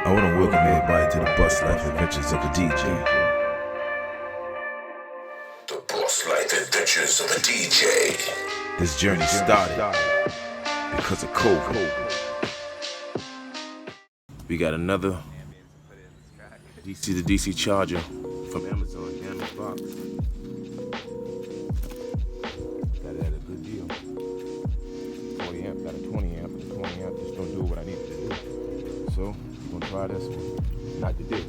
I want to welcome everybody to the Bus Life Adventures of the DJ. The Bus Life Adventures of the DJ. This journey started because of COVID. We got another DC to DC charger from Amazon, damaged box. Got it at a good deal. 40 amp, got a 20 amp, and 20 amp just don't do what I need it to do. So, we're gonna try this one. Not today.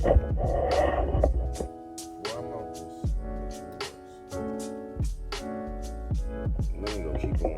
Before I mount this, make sure it works. And then we're gonna keep on.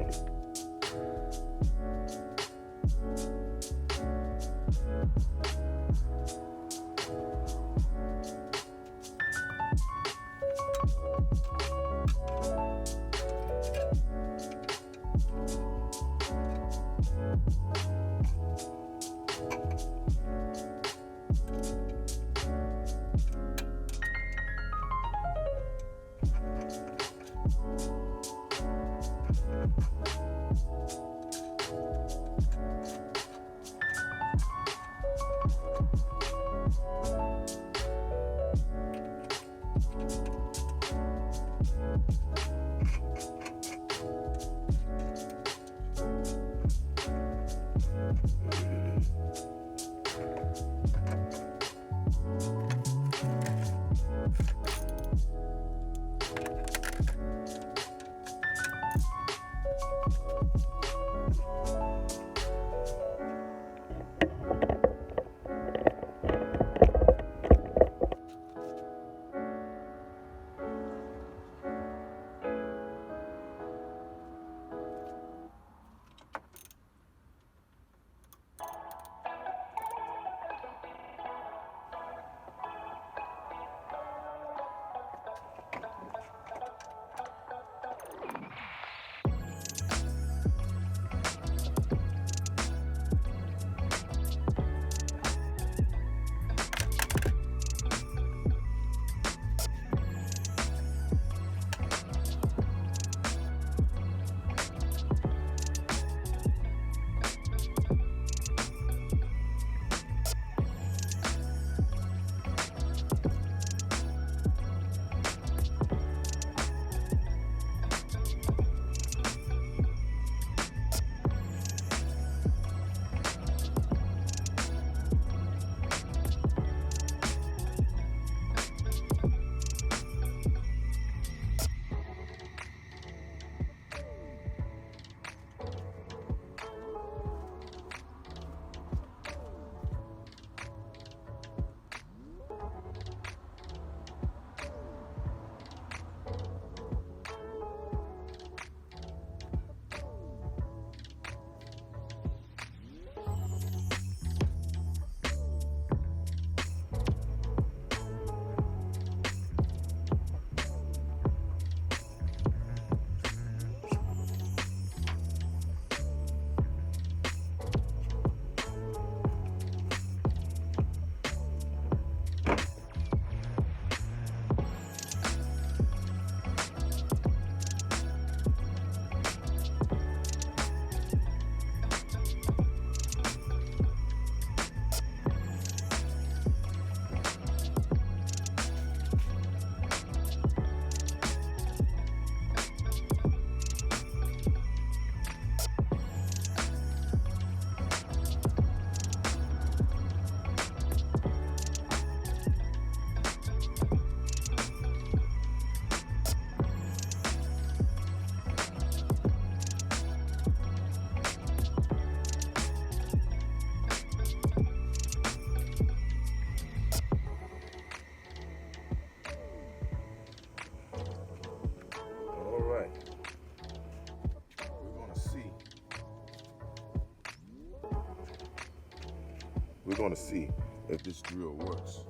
We're going to see if this drill works.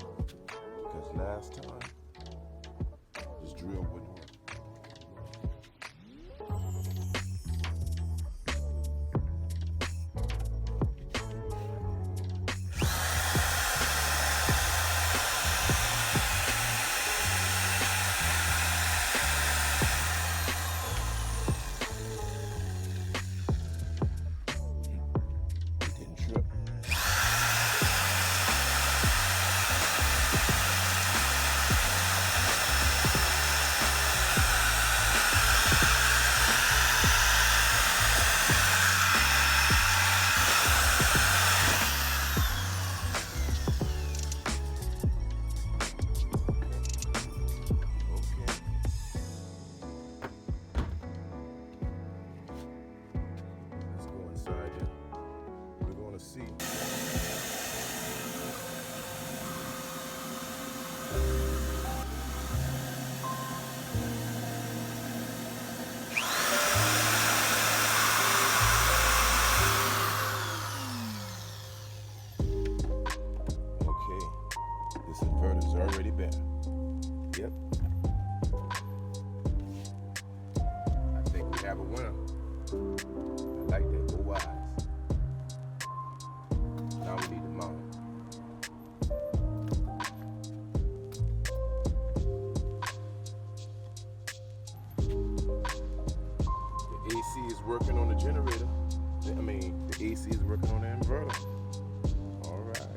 Because last time, this drill wouldn't work. Trip. Yep. I think we have a winner. I like that. Go wise. Now we need to mount it. The AC is working on the generator. I mean, the AC is working on the inverter. All right.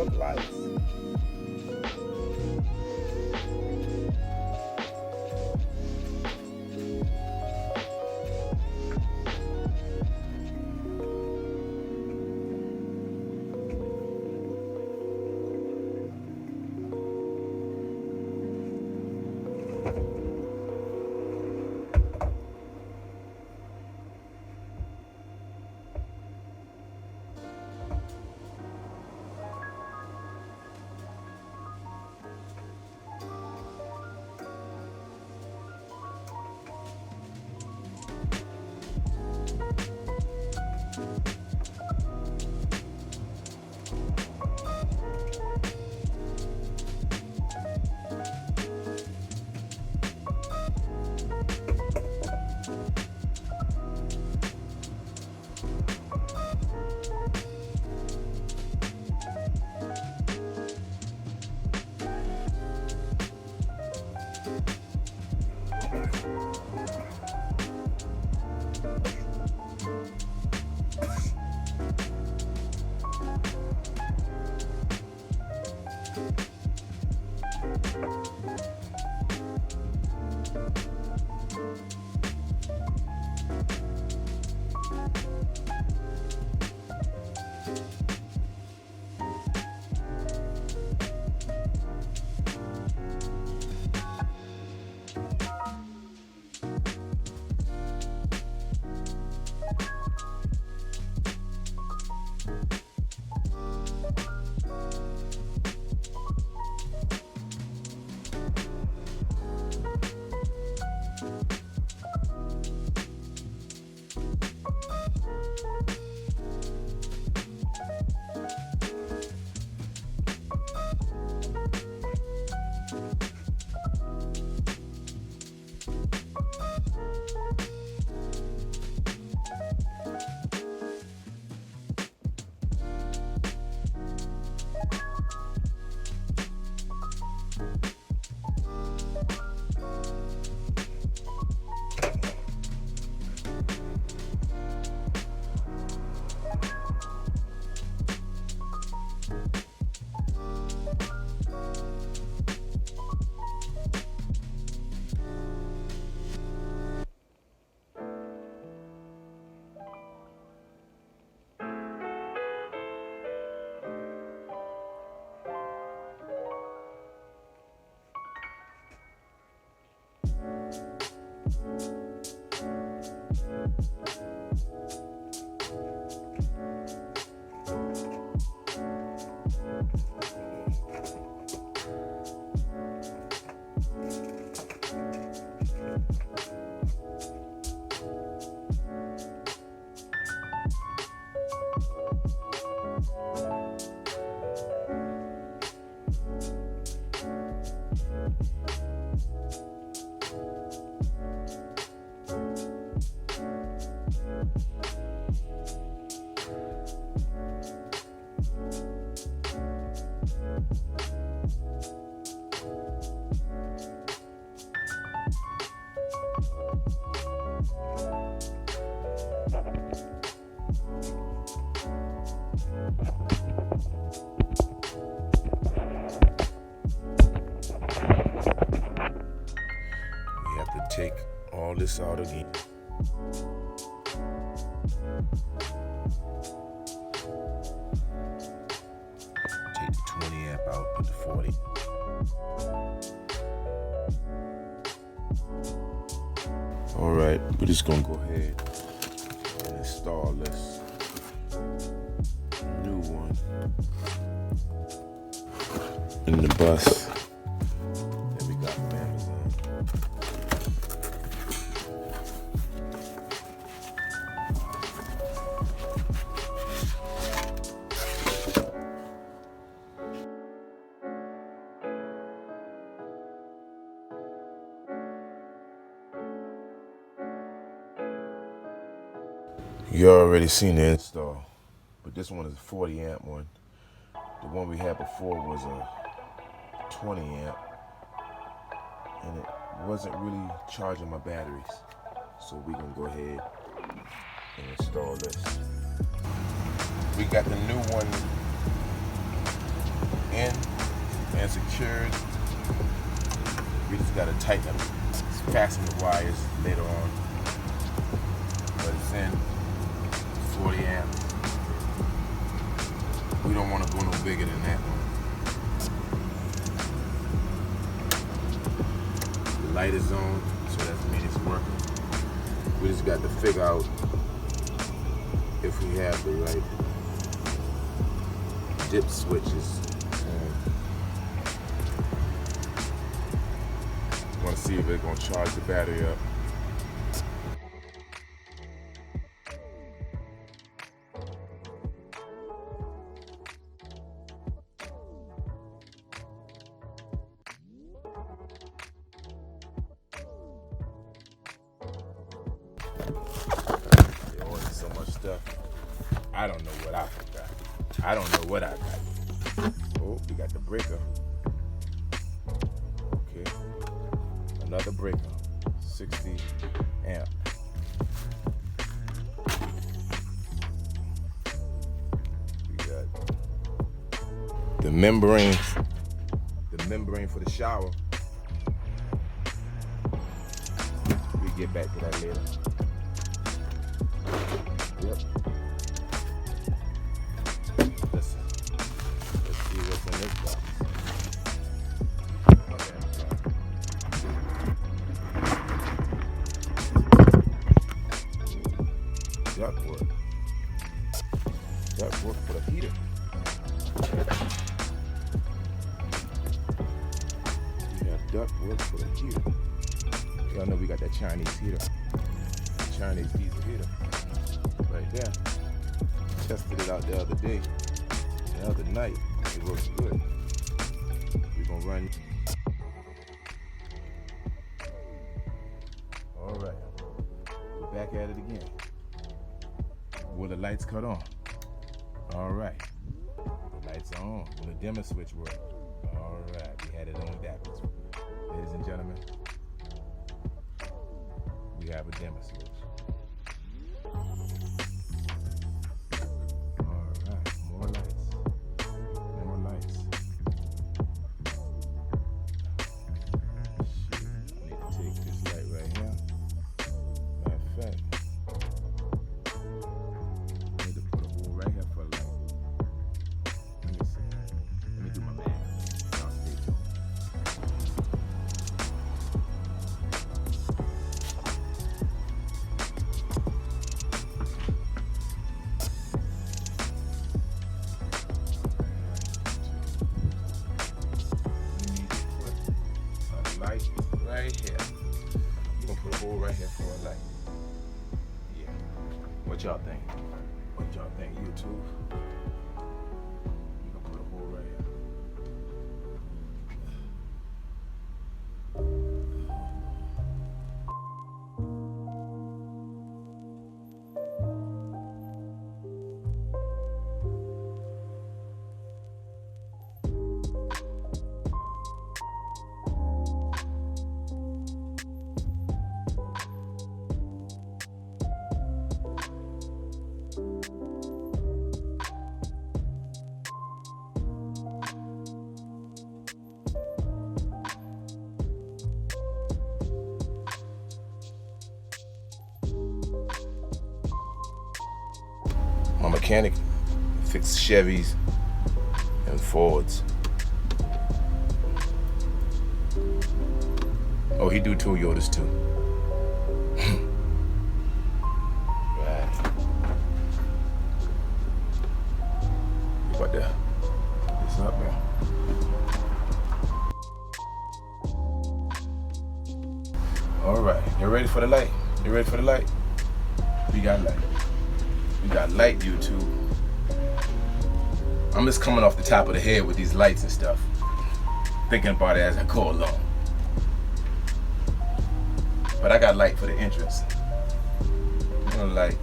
those lights. Take all this out again. Take the 20 amp out, put the 40. All right, we're just gonna go ahead and install this new one in the bus that we got from Amazon. You already seen the install, but this one is a 40 amp one. The one we had before was a 20 amp, and it wasn't really charging my batteries. So we're gonna go ahead and install this. We got the new one in and secured. We just gotta tighten up, fasten the wires later on. But it's in 40 amp. We don't want to go no bigger than that one. The light is on, so that means it's working. We just got to figure out if we have the right dip switches. Want to see if it's gonna charge the battery up. They ordered so much stuff. I don't know what I forgot. I don't know what I got. Oh, we got the breaker. Okay. Another breaker. 60 amp. We got the membrane. The membrane for the shower. We get back to that later. Yep. Let's see what's in this box. Ductwork. Ductwork for the heater. We have ductwork for the heater. Y'all know we got that Chinese heater. Chinese diesel heater. Right there. Tested it out the other day. The other night. It works good. We're gonna run. Alright. We're back at it again. Will the lights cut on? Alright. The lights are on. Will the dimmer switch work? Alright. We had it on backwards. Ladies and gentlemen, we have a dimmer switch. Alright, more lights. More lights. Shit, I need to take this light right here. Matter of fact, I need to put a hole right here for a light. Let me see. Let me do my math. Y'all stay tuned. Light right here. We're gonna put a hole right here for a light. Yeah. What y'all think? What y'all think, YouTube? We're gonna put a hole right here. My mechanic fixes Chevys and Fords. Oh, he do Toyotas too. Right. You about to put this up there. All right, you ready for the light? You ready for the light? We got light. We got light, YouTube. I'm just coming off the top of the head with these lights and stuff. Thinking about it as I go along. But I got light for the entrance. You know, light.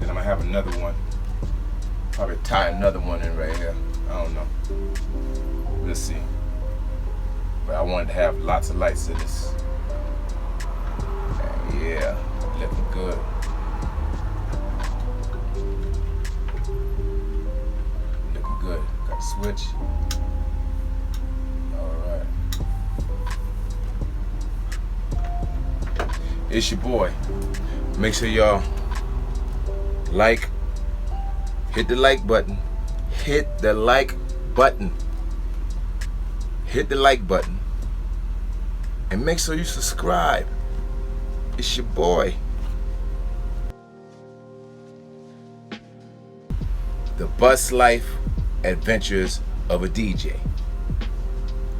Then I'm gonna have another one. Probably tie another one in right here. I don't know. We'll see. But I wanted to have lots of lights in this. Yeah, looking good. Switch. Alright. It's your boy. Make sure y'all like, hit the like button. Hit the like button. Hit the like button. And make sure you subscribe. It's your boy. The Bus Life Adventures of a DJ.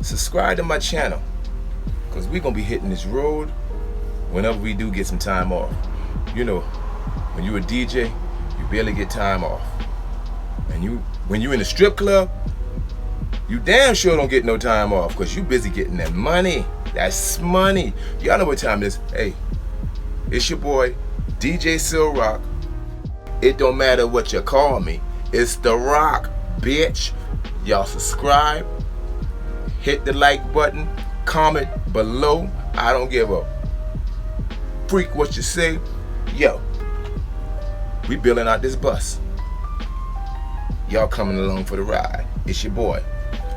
Subscribe to my channel, because we're going to be hitting this road whenever we do get some time off. You know, when you're a DJ, you barely get time off. And when you're in a strip club, you damn sure don't get no time off, because you busy getting that money. That's money. Y'all know what time it is. Hey, it's your boy, DJ Sil Rock. It don't matter what you call me. It's The Rock, bitch. Y'all subscribe, hit the like button, comment below. I don't give a freak what you say. Yo, we building out this bus. Y'all coming along for the ride. It's your boy.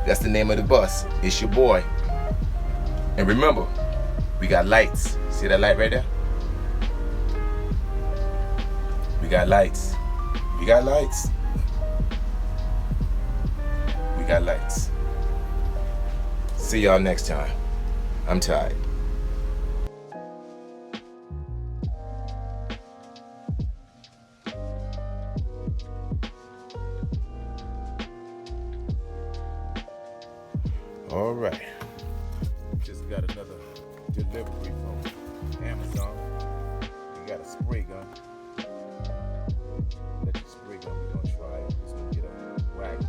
That's the name of the bus. It's your boy. And remember, we got lights. See that light right there? We got lights. We got lights. We got lights. See y'all next time. I'm tired. All right. Just got another delivery from Amazon. We got a spray gun. Electric spray gun. We're gonna try it. It's gonna get a wagon.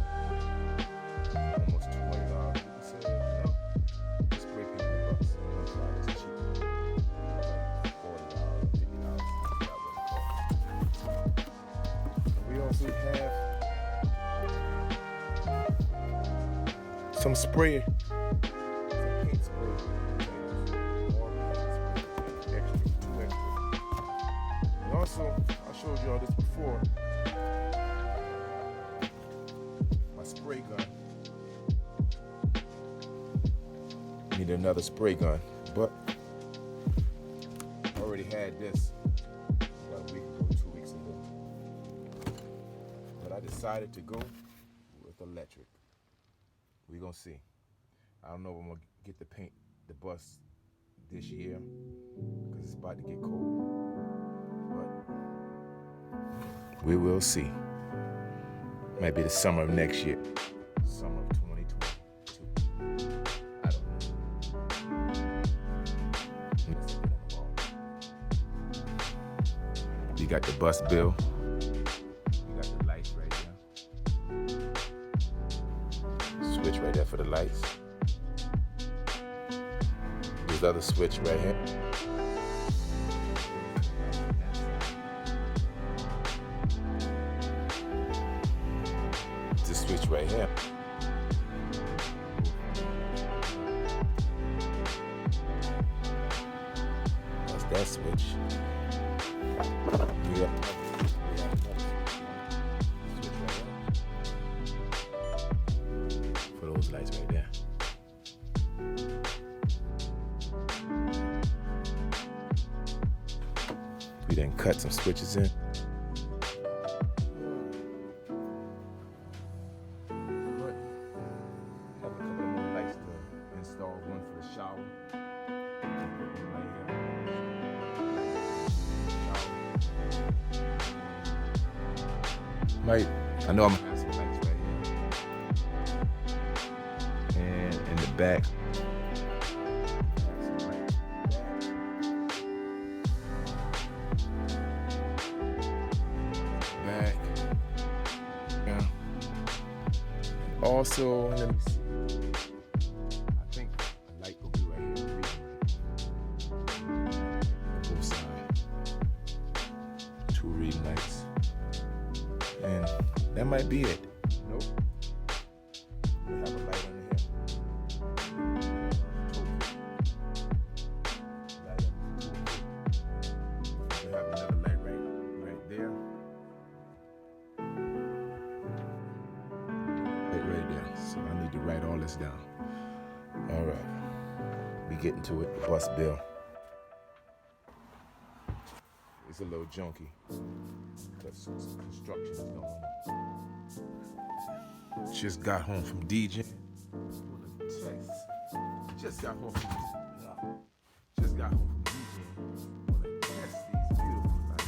Almost $20. He said, you know, spray paint the bus. We're gonna try this cheap. Like $40, $50. Forgot what it cost. And we also have some spray. Paint spray. More paint spray. Extra. And also, I showed y'all this before. My spray gun. Need another spray gun, but I already had this about a week ago, 2 weeks ago. But I decided to go with electric. We gonna see. I don't know if I'm gonna get to paint the bus this year, because it's about to get cold. But we will see. Might be the summer of next year. Summer of 2022. I don't know. You got the bus bill. You got the lights right there. Switch right there for the lights. This other switch right here. This switch right here. That's that switch. We got switch right there. For those lights right there. We then cut some switches in. But have a couple of more lights to install. One for the shower. I know I'm gonna have some lights right here. And in the back. Back. Yeah. Also, let me see. I think a light will be right here. Both sides. 2 reading lights. And that might be it. Nope. We have a light under here. We have another light right there. Right this down. All right, we get into it. The bus bill. It's a little junky because construction is going on. Just got home from DJing. Just got home from DJing. Want to test these beautiful lights.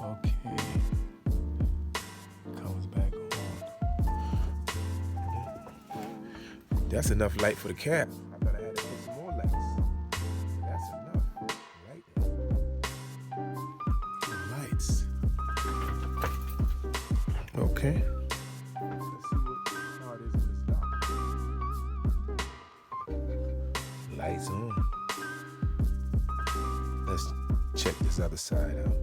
Okay. Comes back on. That's enough light for the cab. I thought I had to put some more lights. That's enough. Right there. Lights. Okay. Let's see what car it is in this dark. Lights on. Let's check this other side out.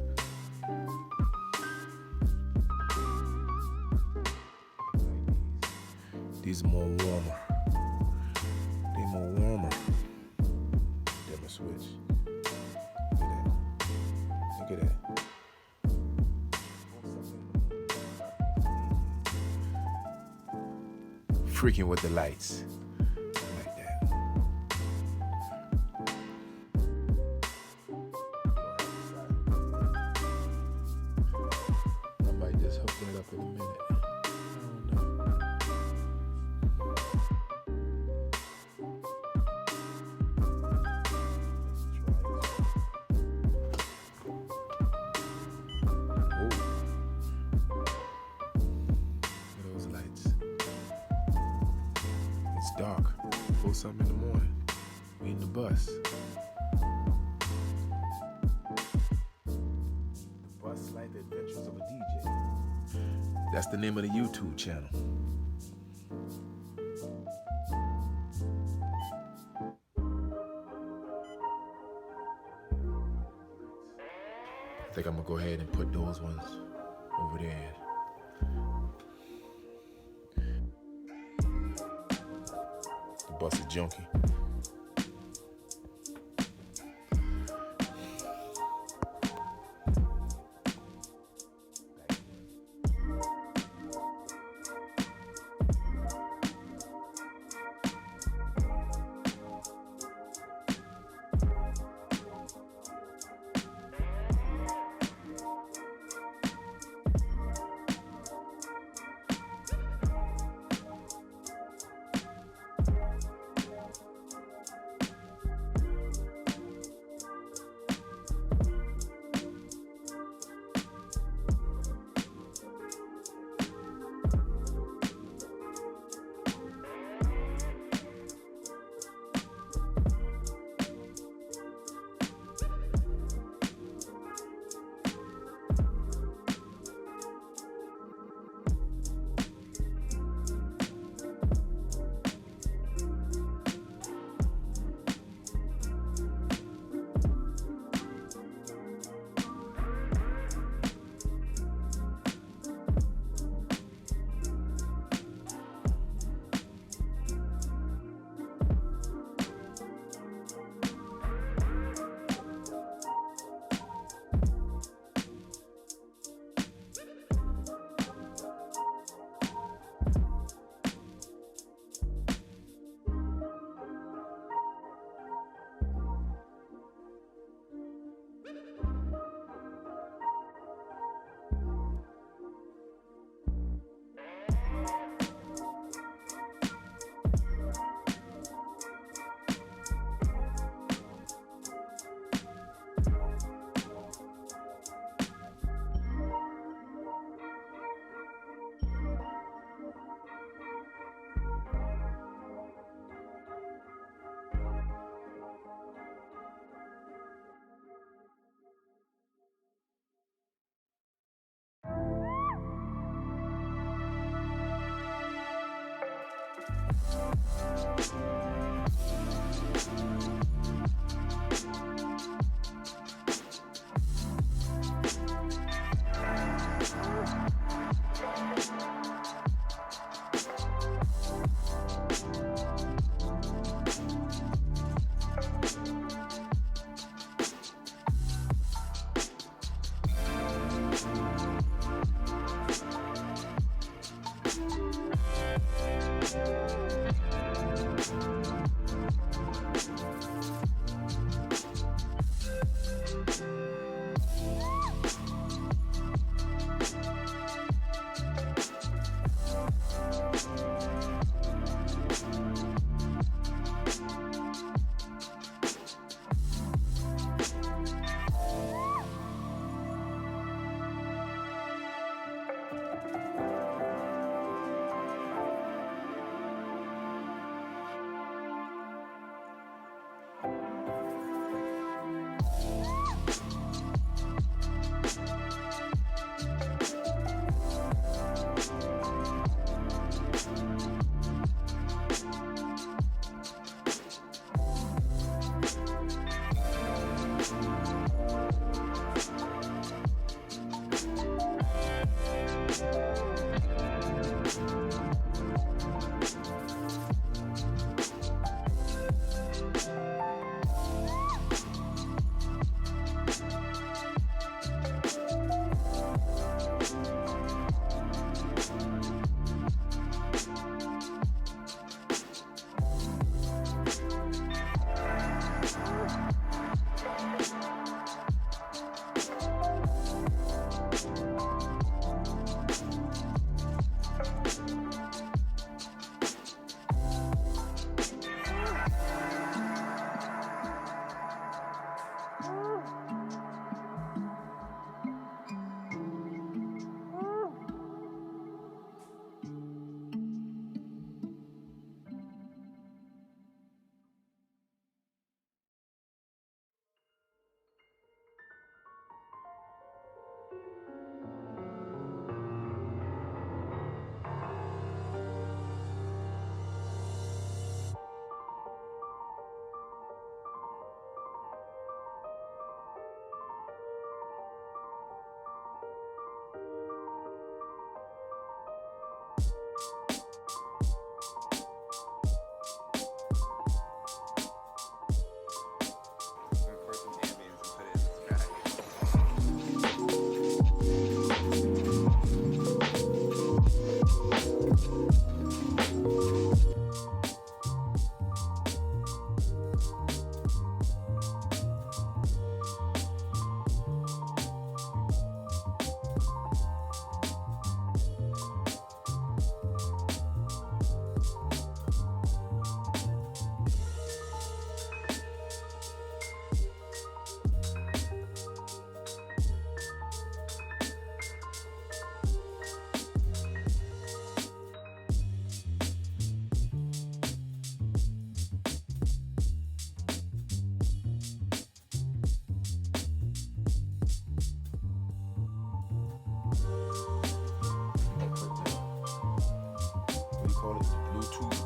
These are more warmer. They're more warmer. Dimmer switch. Look at that. Freaking with the lights. Like that. I might just hook that up in a minute. I don't know. Dark. 4-something in the morning. We in the bus. The Bus Life Adventures of a DJ. That's the name of the YouTube channel. I think I'm gonna go ahead and put those ones over there. Bus is junky.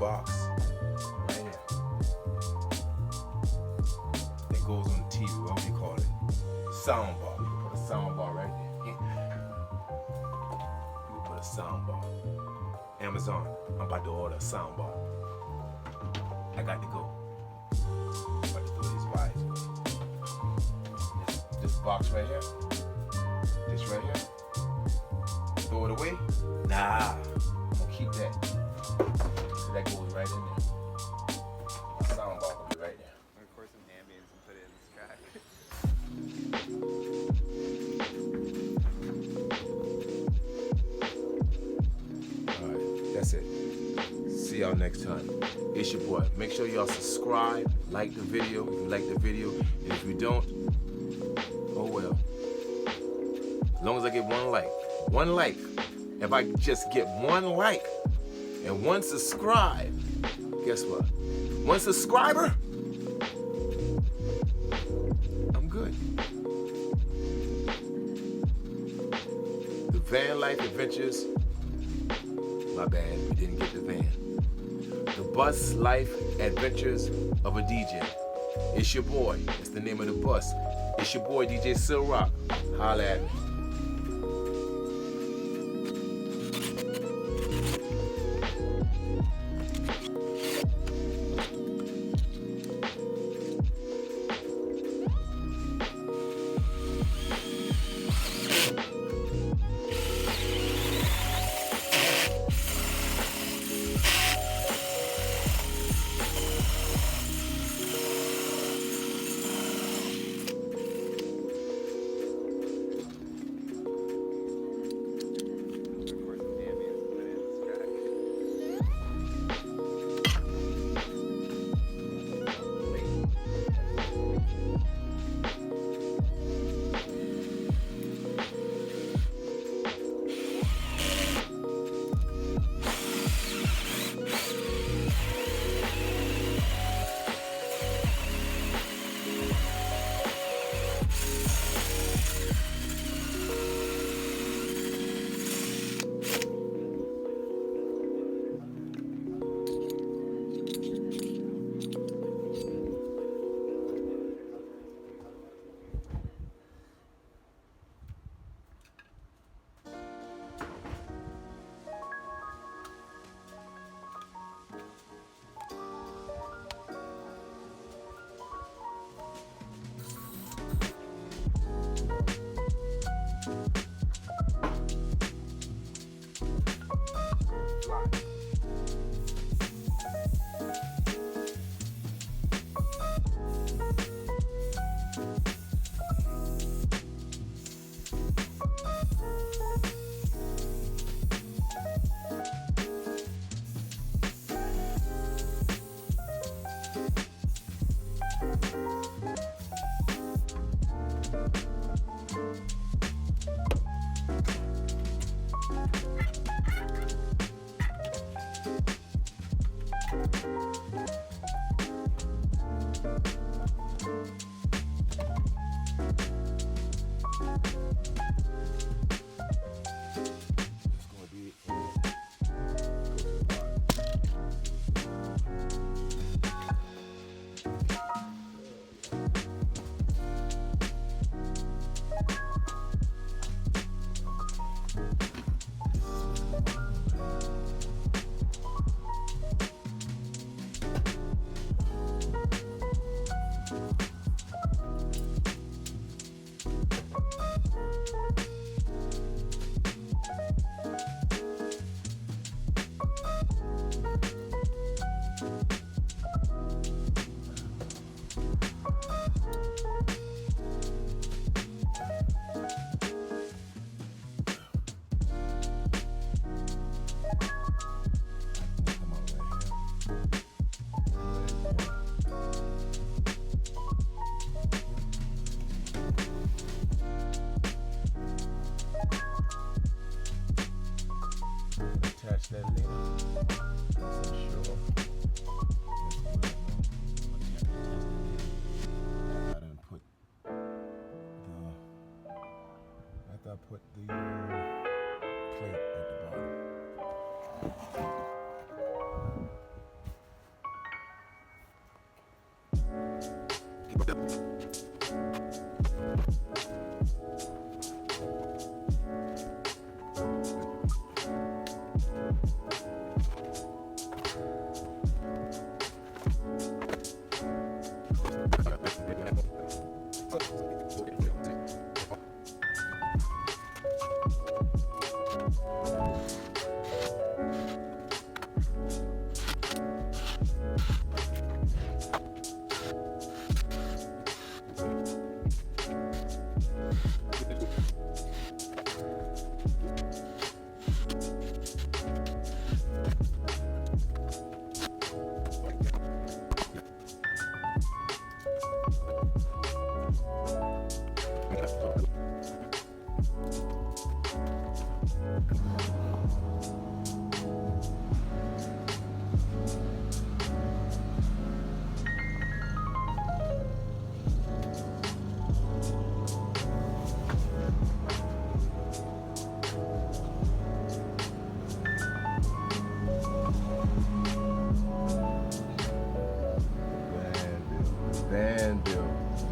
box right here. That goes on the TV, whatever you call it. Sound bar. You can put a sound bar right there. You can put a sound bar. Amazon, I'm about to order a sound bar. I got to go. I'm about to throw these wires. This box right here. This right here. Throw it away? Nah. I'm gonna keep that. So that goes right in there. My sound bar will be right there. I'm gonna record some ambience and put it in this track. Alright, that's it. See y'all next time. It's your boy. Make sure y'all subscribe, like the video if you like the video. And if you don't, oh well. As long as I get one like. One like. If I just get one like and one subscribe, guess what? One subscriber, I'm good. The Van Life Adventures, my bad, we didn't get the van. The Bus Life Adventures of a DJ. It's your boy, it's the name of the bus. It's your boy DJ Sil Rock. Holla at me. that later. So sure. After I put the plate at the bottom.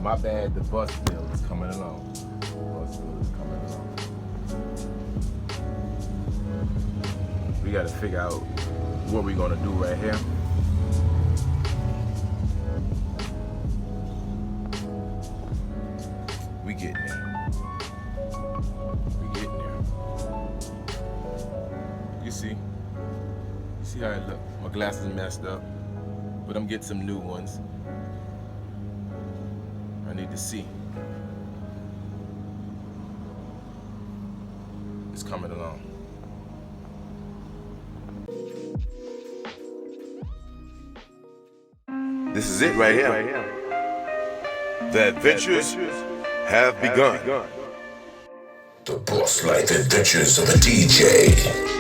My bad, the bus bill is coming along. The bus bill is coming along. We gotta figure out what we're gonna do right here. We getting there. We getting there. You see how it look? My glasses are messed up, but I'm getting some new ones. I need to see. It's coming along. This is it right here. The adventures have begun. The boss life adventures of the DJ.